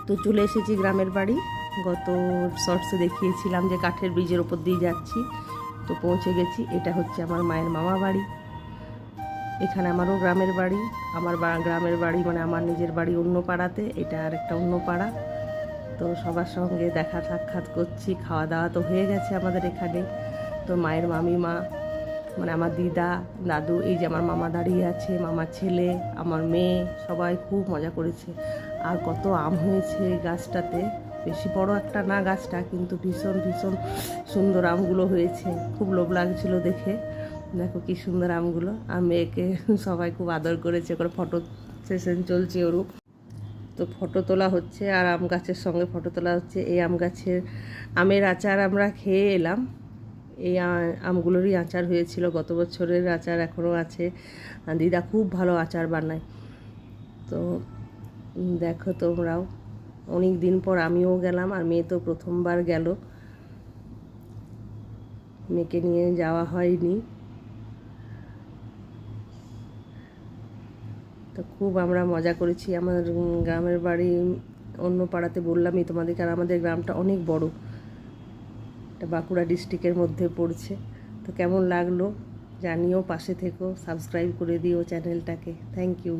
তো চলে এসেছি গ্রামের বাড়ি। গত শর্টসে দেখিয়েছিলাম যে কাঠের ব্রিজের ওপর দিয়ে যাচ্ছি, তো পৌঁছে গেছি। এটা হচ্ছে আমার মায়ের মামা বাড়ি। এখানে আমারও গ্রামের বাড়ি। আমার গ্রামের বাড়ি মানে আমার নিজের বাড়ি অন্য পাড়াতে, এটা আর একটা অন্য পাড়া। তো সবার সঙ্গে দেখা সাক্ষাৎ করছি। খাওয়া দাওয়া তো হয়ে গেছে আমাদের এখানে। তো মায়ের মামিমা মানে আমার দিদা দাদু, এই যে আমার মামা দাঁড়িয়ে আছে, মামার ছেলে, আমার মেয়ে, সবাই খুব মজা করেছে। আর কত আম হয়েছে গাছটাতে। বেশি বড় একটা না গাছটা, কিন্তু ভীষণ ভীষণ সুন্দর আমগুলো হয়েছে। খুব লোভ লাগছিল দেখে। দেখো কি সুন্দর আমগুলো। আর মেয়েকে সবাই খুব আদর করেছে, করে ফটো সেশন চলছে ওরও। তো ফটো তোলা হচ্ছে আর আম গাছের সঙ্গে ফটো তোলা হচ্ছে। এই আম গাছের আমের আচার আমরা খেয়ে এলাম। এই আমগুলোরই আচার হয়েছিল, গত বছরের আচার এখনও আছে। দিদা খুব ভালো আচার বানায়। তো দেখো তোমরাও। অনেক দিন পর আমিও গেলাম, আর মেয়ে তো প্রথমবার গেল, মেয়েকে নিয়ে যাওয়া হয়নি। তো খুব আমরা মজা করেছি। আমার গ্রামের বাড়ি অন্য পাড়াতে বললামই তোমাদেরকে। আর আমাদের গ্রামটা অনেক বড়, এটা বাঁকুড়া ডিস্ট্রিক্টের মধ্যে পড়ছে। তো কেমন লাগলো জানিও, পাশে থেকো, সাবস্ক্রাইব করে দিও চ্যানেলটাকে। Thank you.